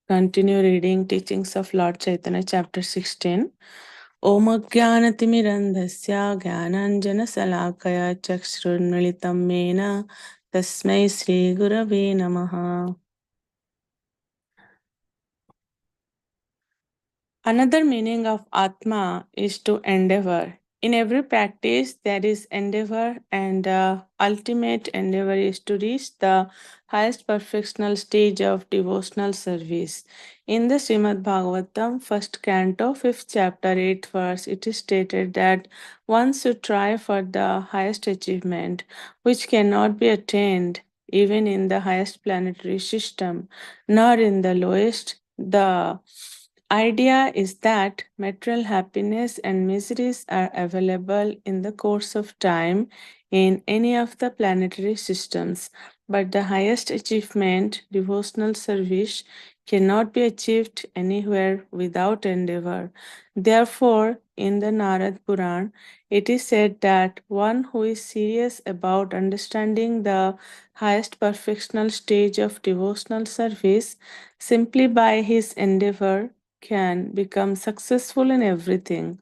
Continue reading Teachings of Lord Chaitanya, chapter 16. Om Ajnanatimirandhasya Jnananjana Salakaya Chakshurunmilitam Mena Tasmai Sri Gurave Namaha. Another meaning of Atma is to endeavor. In every practice, there is endeavor, and the ultimate endeavor is to reach the highest perfectional stage of devotional service. In the Srimad Bhagavatam, first canto, fifth chapter, eighth verse, it is stated that one should try for the highest achievement, which cannot be attained even in the highest planetary system, nor in the lowest. The idea is that material happiness and miseries are available in the course of time in any of the planetary systems, but the highest achievement, devotional service, cannot be achieved anywhere without endeavor. Therefore, in the Narad Puran, it is said that one who is serious about understanding the highest perfectional stage of devotional service simply by his endeavor can become successful in everything.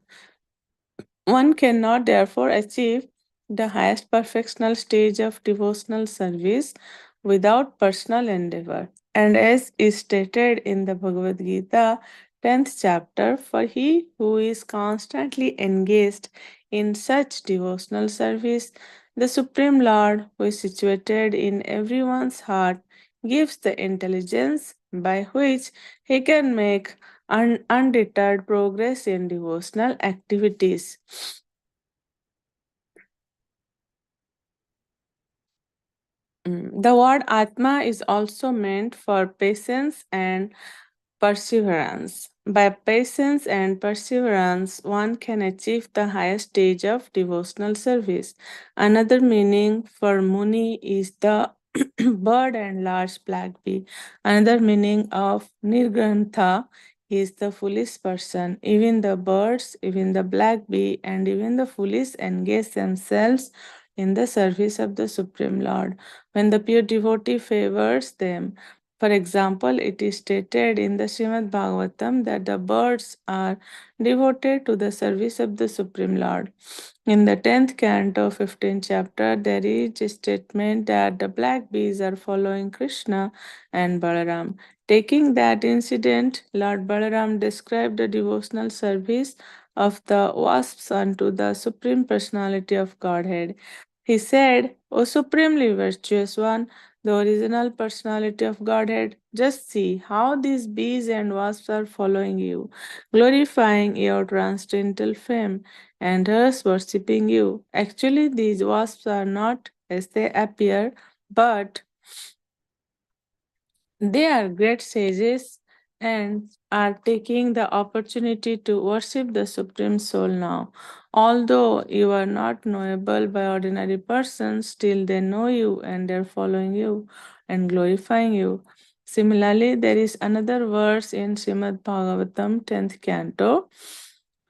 One cannot therefore achieve the highest perfectional stage of devotional service without personal endeavor. And as is stated in the Bhagavad Gita, 10th chapter, for he who is constantly engaged in such devotional service, the Supreme Lord, who is situated in everyone's heart, gives the intelligence by which he can make undeterred progress in devotional activities. The word Atma is also meant for patience and perseverance. By patience and perseverance, one can achieve the highest stage of devotional service. Another meaning for Muni is the bird and large black bee. Another meaning of Nirgrantha is the foolish person. Even the birds, even the black bee, and even the foolish engage themselves in the service of the Supreme Lord. When the pure devotee favors them, for example, it is stated in the Srimad Bhagavatam that the birds are devoted to the service of the Supreme Lord. In the 10th canto, 15th chapter, there is a statement that the black bees are following Krishna and Balaram. Taking that incident, Lord Balaram described the devotional service of the wasps unto the Supreme Personality of Godhead. He said, O supremely virtuous one, the original personality of Godhead, just see how these bees and wasps are following you, glorifying your transcendental fame, and thus worshipping you. Actually, these wasps are not as they appear, but they are great sages and are taking the opportunity to worship the Supreme Soul now. Although you are not knowable by ordinary persons, still they know you and they are following you and glorifying you. Similarly, there is another verse in Srimad Bhagavatam, 10th canto,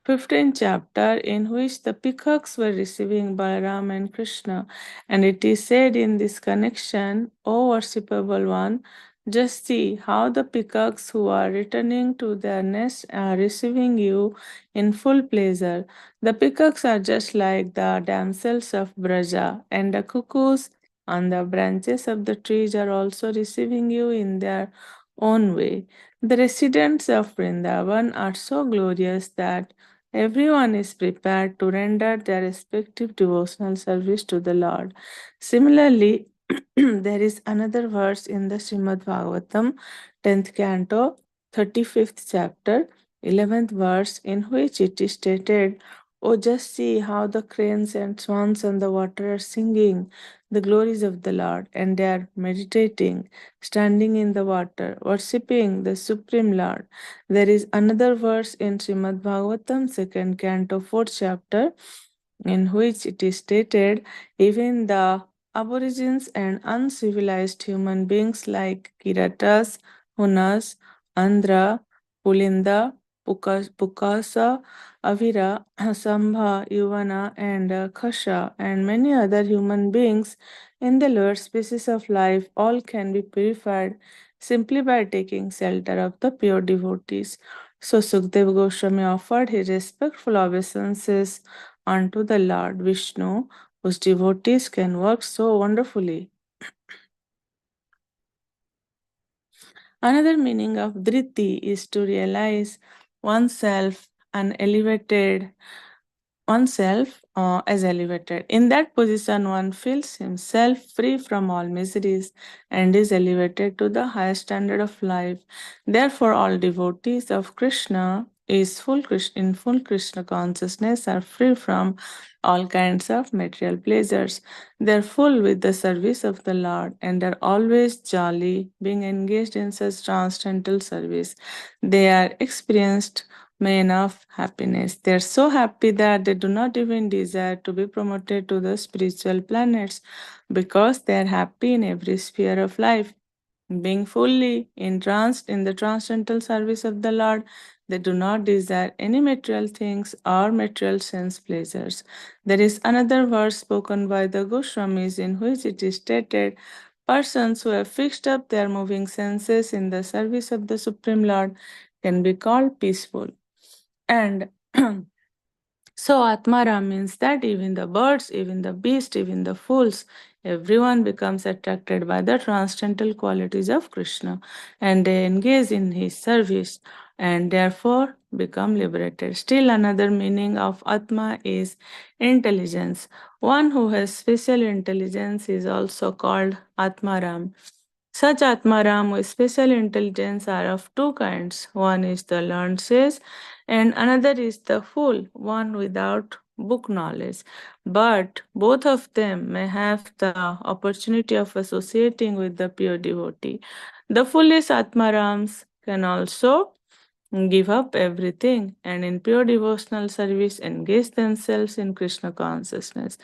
15th chapter, in which the peacocks were receiving Balaram and Krishna. And it is said in this connection, O worshipable one, just see how the peacocks who are returning to their nest are receiving you in full pleasure. The peacocks are just like the damsels of Braja, and the cuckoos on the branches of the trees are also receiving you in their own way. The residents of Vrindavan are so glorious that everyone is prepared to render their respective devotional service to the Lord. Similarly, there is another verse in the Srimad Bhagavatam, 10th canto, 35th chapter, 11th verse, in which it is stated, Oh, just see how the cranes and swans on the water are singing the glories of the Lord, and they are meditating, standing in the water, worshipping the Supreme Lord. There is another verse in Srimad Bhagavatam, 2nd canto, 4th chapter, in which it is stated, even the aborigines and uncivilized human beings like Kiratas, Hunas, Andhra, Pulinda, Pukasa, Avira, Sambha, Yuvana, and Khasha, and many other human beings in the lower species of life, all can be purified simply by taking shelter of the pure devotees. So Sukdev Goswami offered his respectful obeisances unto the Lord Vishnu, whose devotees can work so wonderfully. Another meaning of Driti is to realize oneself an elevated oneself as elevated. In that position, one feels himself free from all miseries and is elevated to the highest standard of life. Therefore, all devotees of Krishna in full Krishna consciousness are free from all kinds of material pleasures. They are full with the service of the Lord and are always jolly, being engaged in such transcendental service. They are experienced men of happiness. They are so happy that they do not even desire to be promoted to the spiritual planets because they are happy in every sphere of life. Being fully entranced in the transcendental service of the Lord, they do not desire any material things or material sense pleasures. There is another verse spoken by the Goswamis in which it is stated, persons who have fixed up their moving senses in the service of the Supreme Lord can be called peaceful. And so Atmaram means that even the birds, even the beast, even the fools, everyone becomes attracted by the transcendental qualities of Krishna and they engage in his service and therefore become liberated. Still another meaning of Atma is intelligence. One who has special intelligence is also called Atmaram. Such Atmaram with special intelligence are of two kinds. One is the learned sage, and another is the fool, one without book knowledge. But both of them may have the opportunity of associating with the pure devotee. The foolish Atmarams can also give up everything and in pure devotional service engage themselves in Krishna consciousness.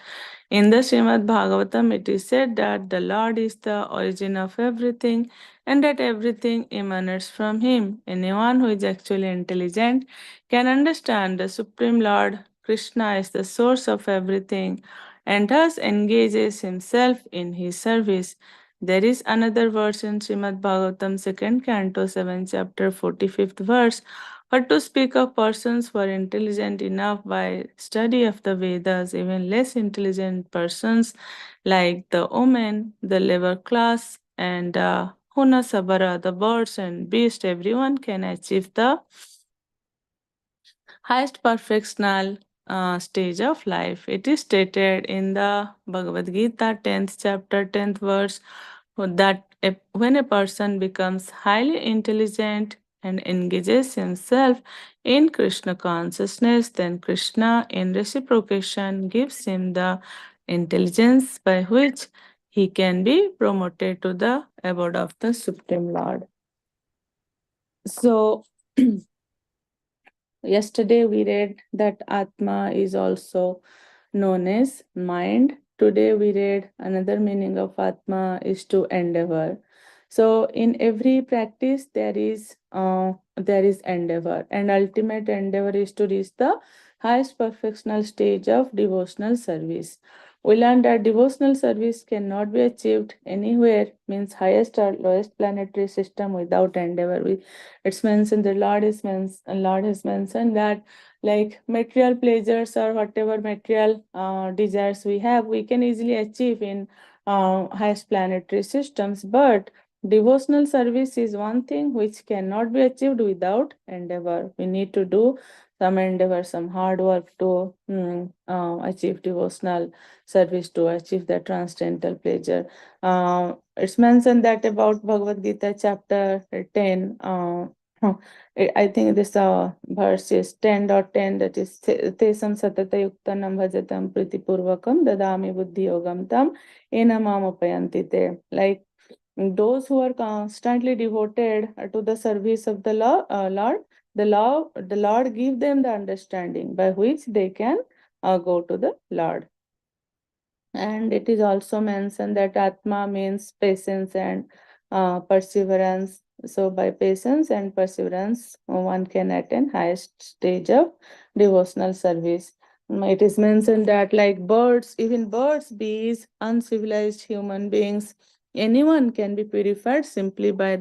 In the Srimad Bhagavatam, it is said that the Lord is the origin of everything and that everything emanates from Him. Anyone who is actually intelligent can understand the Supreme Lord Krishna is the source of everything and thus engages himself in His service. There is another verse in Srimad Bhagavatam, 2nd Canto, 7th chapter, 45th verse. But to speak of persons who are intelligent enough by study of the Vedas, even less intelligent persons like the women, the labor class, and Huna Sabara, the birds and beasts, everyone can achieve the highest perfectional stage of life. It is stated in the Bhagavad Gita, 10th chapter, 10th verse, that when a person becomes highly intelligent and engages himself in Krishna consciousness, then Krishna, in reciprocation, gives him the intelligence by which he can be promoted to the abode of the Supreme Lord. So, yesterday we read that Atma is also known as mind. Today we read another meaning of Atma is to endeavor. So in every practice there is endeavor, and ultimate endeavor is to reach the highest perfectional stage of devotional service. We learned that devotional service cannot be achieved anywhere, means highest or lowest planetary system without endeavor. It's mentioned the Lord has mentioned that like material pleasures or whatever material desires we have, we can easily achieve in highest planetary systems. But devotional service is one thing which cannot be achieved without endeavor. We need to do some endeavor, some hard work to achieve devotional service, to achieve the transcendental pleasure. It's mentioned that about Bhagavad Gita chapter 10. I think this verse is 10.10, that is tesam satata yuktanam bhajatam pritipurvakam dadami buddhi yogam tam enamam apayanti te. Like those who are constantly devoted to the service of the Lord, the Lord give them the understanding by which they can go to the Lord. And it is also mentioned that Atma means patience and perseverance. So by patience and perseverance, one can attain highest stage of devotional service. It is mentioned that like birds, even birds, bees, uncivilized human beings, anyone can be purified simply by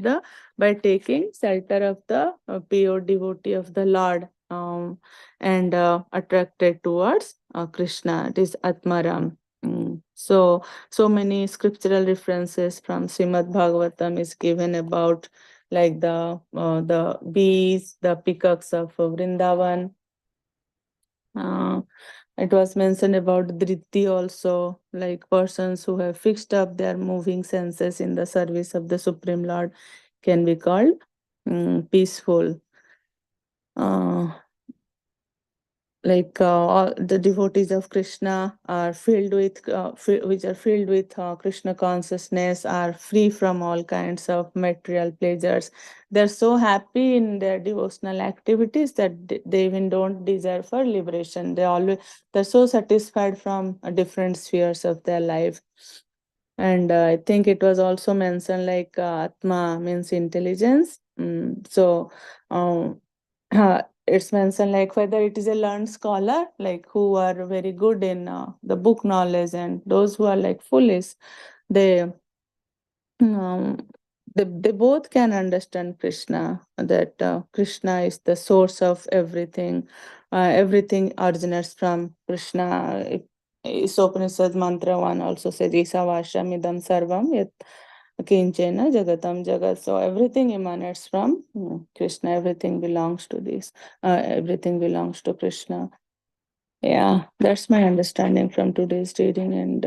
taking shelter of the pure devotee of the Lord, and attracted towards Krishna. It is Atmaram. So many scriptural references from Srimad Bhagavatam is given about like the bees, the peacocks of Vrindavan. Uh, it was mentioned about Driti also, like persons who have fixed up their moving senses in the service of the Supreme Lord can be called peaceful. Uh, all the devotees of Krishna are filled with which are filled with Krishna consciousness, are free from all kinds of material pleasures. They're so happy in their devotional activities that they even don't desire for liberation. They're so satisfied from different spheres of their life. And I think it was also mentioned like Atma means intelligence. Um, it's mentioned like whether it is a learned scholar, like who are very good in the book knowledge, and those who are like foolish, they um, they both can understand Krishna, that Krishna is the source of everything. Everything originates from Krishna. Isopanishad mantra 1 also says, Isavasham idam sarvam yat kinchena jagatam jagat. So everything emanates from Krishna. Everything belongs to this. Everything belongs to Krishna. Yeah, that's my understanding from today's reading. And